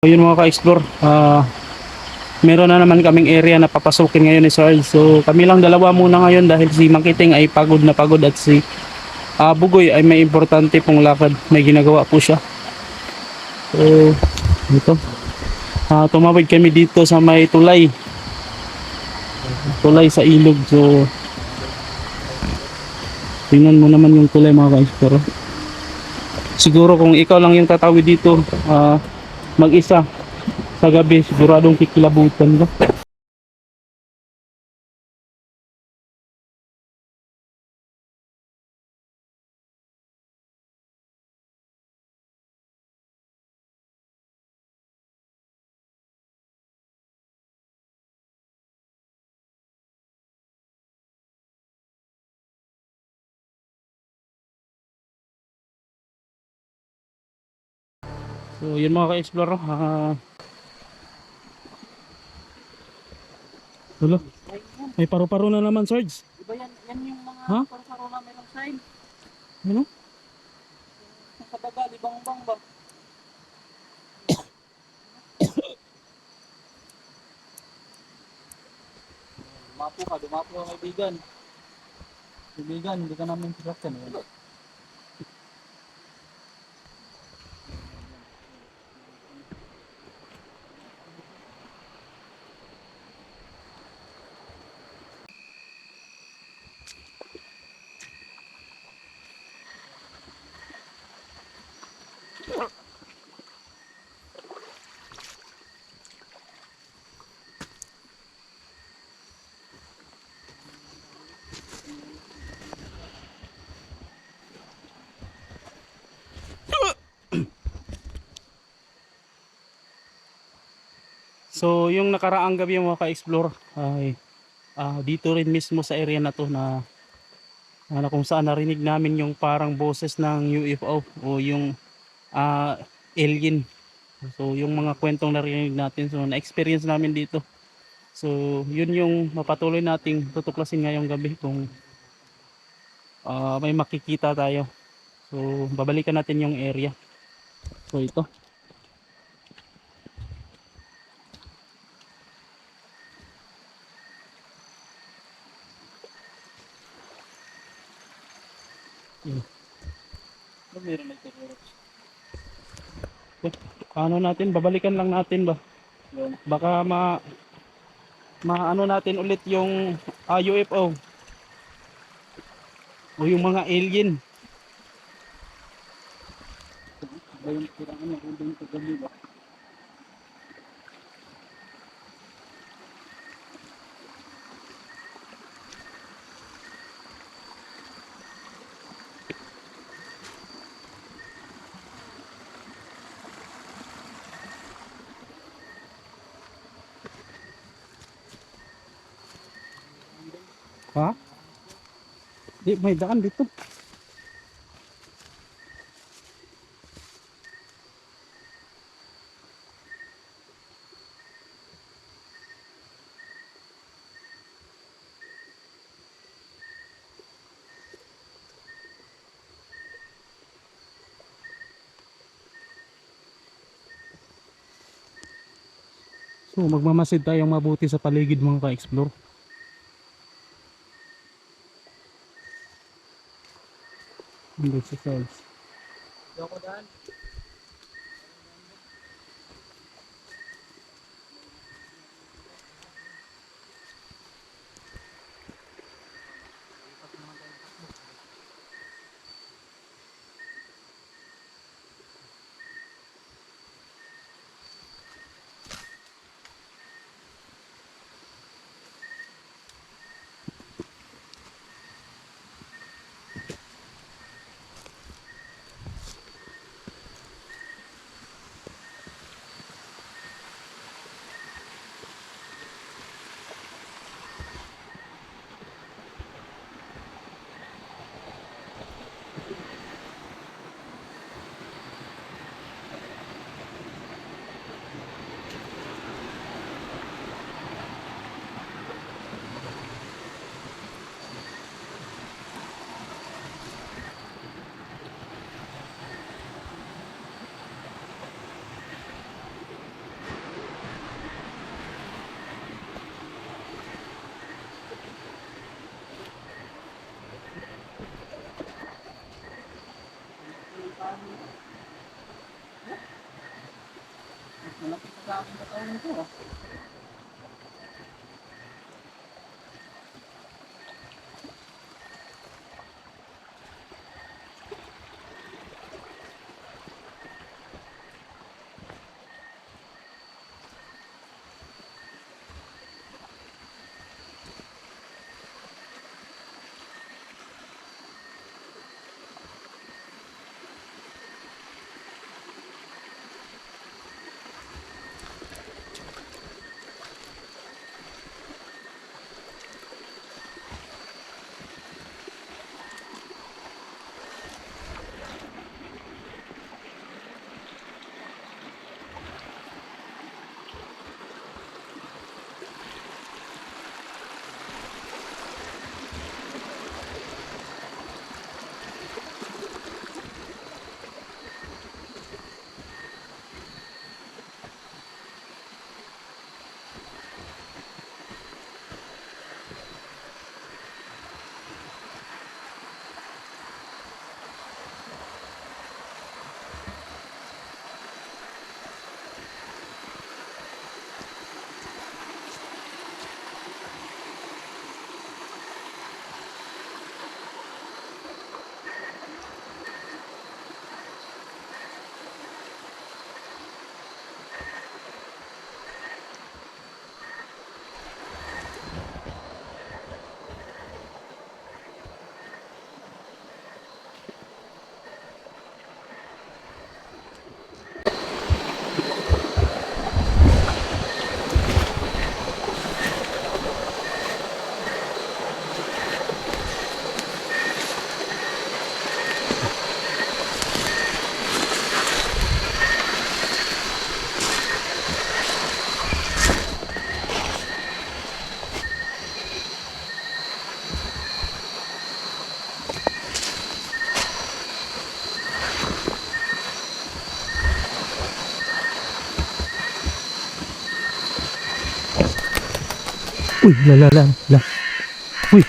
Yun mga ka-explore, meron na naman kaming area na papasukin ngayon ni Sarge. So kami lang dalawa muna ngayon dahil si Makiting ay pagod na pagod at si Bugoy ay may importante pong lakad. May ginagawa po siya. So ito, tumawid kami dito sa may tulay. Tulay sa ilog. So tingnan mo naman yung tulay mga ka-explore. Siguro kung ikaw lang yung tatawid dito mag-isa sa gabi, siguradong kikilabutan ka. So yun mga ka-explore, Dulo. May paru-paro na naman, Sarge. Diba yan yung mga Ha? paru-paro na merong sign. Ano? Yung kababa, libang-bang ba? Dumapo ka kaibigan. Kaibigan, hindi ka namin sasakyan. So yung nakaraang gabi mga ka-explore ay dito rin mismo sa area na to na kung saan narinig namin yung parang boses ng UFO o yung ah, alien. So yung mga kwentong narinig natin, so na-experience namin dito. So yun yung mapatuloy nating tutuklasin ngayong gabi kung may makikita tayo. So babalikan natin yung area. So ito. Meron na ito. Ano natin, babalikan lang natin ba? Baka maano natin ulit yung UFO o yung mga alien. Ba yung kailangan niya kung doon sa gabi ba? Ha? Di, may daan dito. So magmamasid tayong mabuti sa paligid mga ka-explore. Hindi sa sides. Yoko daan. dami na tayo nito ah. Uy, la. Uy.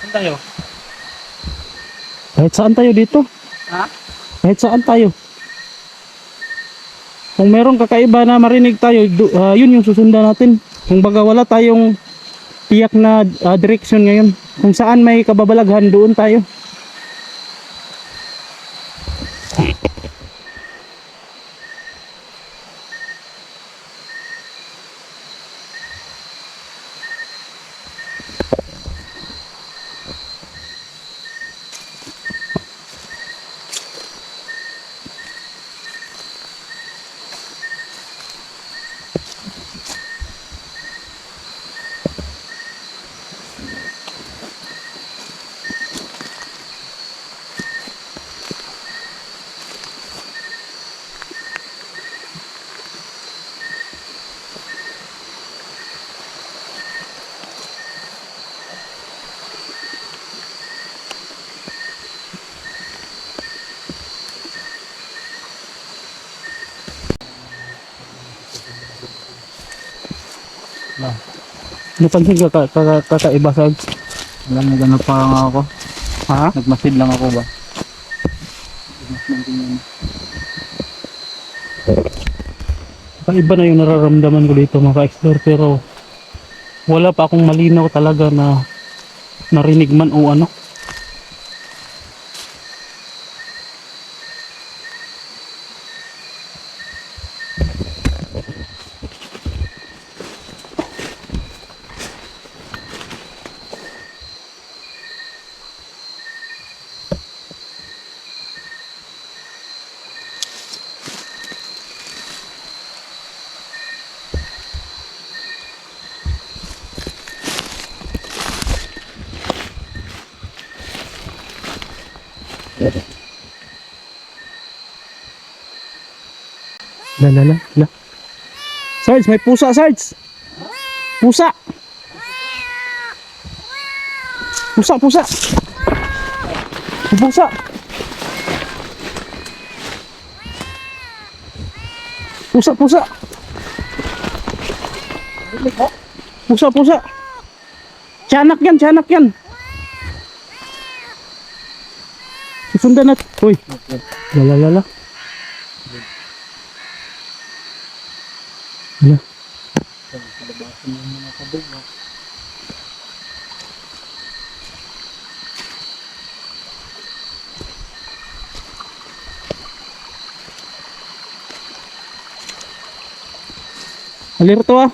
Saan tayo? Kahit saan tayo dito. Ha? Kahit saan tayo. Kung merong kakaiba na marinig tayo, yun yung susundan natin. Kung baga wala tayong tiyak na direksyon ngayon. Kung saan may kababalaghan, doon tayo. Napansin ka kakaiba sa Alam mo, gano'n pa nga ako. ha? Nagmasid lang ako ba? Kakaiba na yung nararamdaman ko dito mga ka-explore, pero wala pa akong malinaw talaga na narinig man o ano. La. Sarge, may pusa, Sarge. Pusa. Pusa. May pusa. Pusa. Pusa. Tiyanak yan. Sundan natin. Uy, lalalala. Wala. Palabasin yung mga kabog. Alerto ah.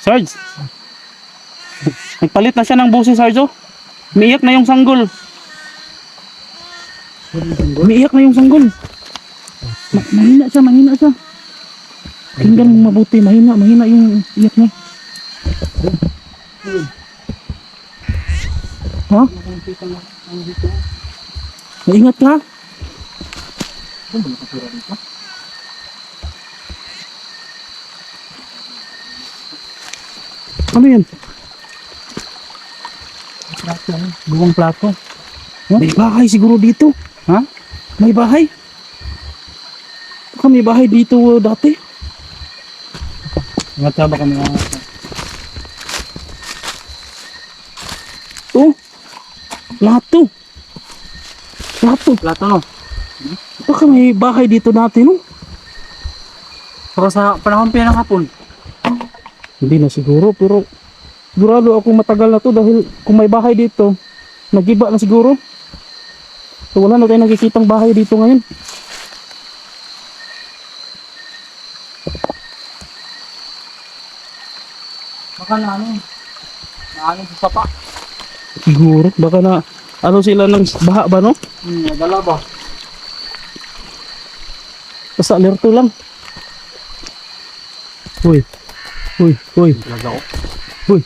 Sarge. Nagpalit na siya ng busi, Sarge. Oh. Umiiyak na yung sanggol. Umiiyak na yung sanggol. Mahina siya, mahina siya. Tingnan mo mabuti, mahina yung iyak niya. Ha? Nakikita na ang dito. Maingat ka. Ano ba nakatira dito? Ano yan? Plato. Buwang plato. May bahay siguro dito. Ha? May bahay. Baka may bahay dito dati. Mataba kami nga. Oh. Lahat to. Lahat to. Plato no? Baka may bahay dito dati, no? Pero sa panahon pa ng hapon. Hindi na siguro, pero sigurado ako matagal na to dahil kung may bahay dito, nagiba na siguro. So wala na tayong nakikitang bahay dito ngayon. Baka na ano. Na ano sa sapa. Siguro, baka na ano sila ng baha ba, no? Dala ba? Basta alerto lang. Uy. Uy, uy. Talaga ko. Uy.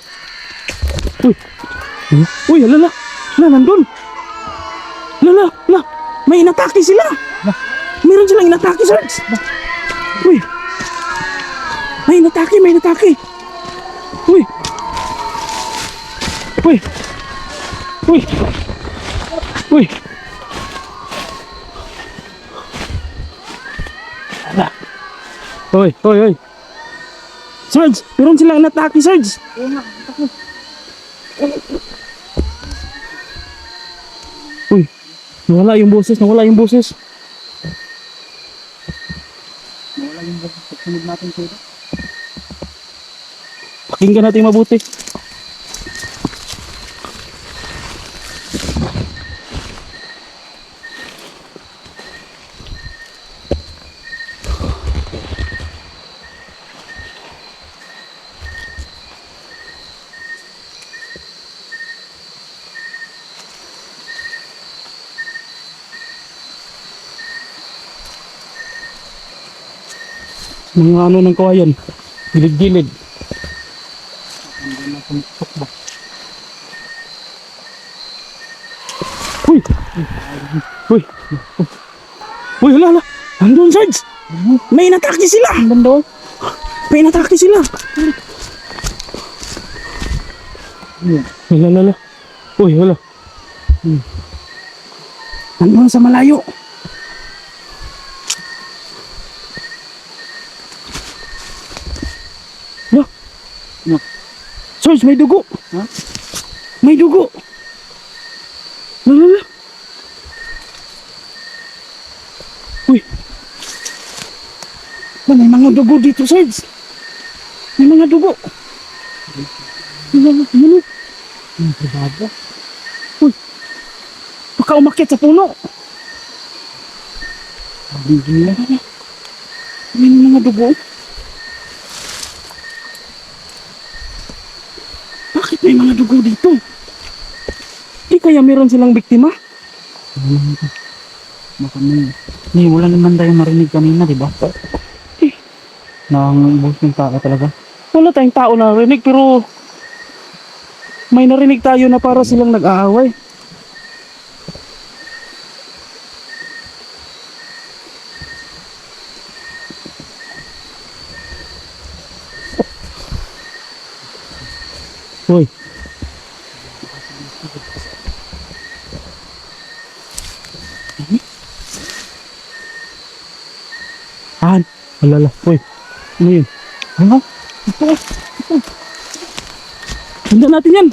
Uy. Uy, alala. Na, nandun. Lala, la. May inatake sila. Meron silang inatake, Sarge. Uy. May inatake, may inatake. Uy. Uy. Uy. Uy. Ala. Uy, uy, uy. Sarge, meron silang inatake, Sarge. Uy, nawala yung boses, nawala yung boses. Wala yung pagsunod natin dito. Pakinggan natin mabuti. Mga ano ng kawayan, gilid-gilid. Hindi na pumitok ba? Uy! Uy! Uy, hala, hala! Andun, Sarge! May inatake sila! Bando? May inatake sila! Hala, hala. Uy, hala. Andun sa malayo. Hala. No. Sarge, may dugo! Ha? May dugo! Hala, hala. Uy! May mga dugo dito, Sarge. May mga dugo. Hala, hala. Privado. Baka umakyat sa puno. Hindi na. May mga dugo. Bakit may mga dugo dito? Di kaya meron silang biktima? Baka may. Hindi, wala naman tayong marinig kanina, di ba? Eh, Nang buhos ng tao talaga. wala tayong tao na narinig pero may narinig tayo na para silang nag-aaway. Hoy. Han, alala. Uy, ano yun? Ha? Ito. Tanda natin yan.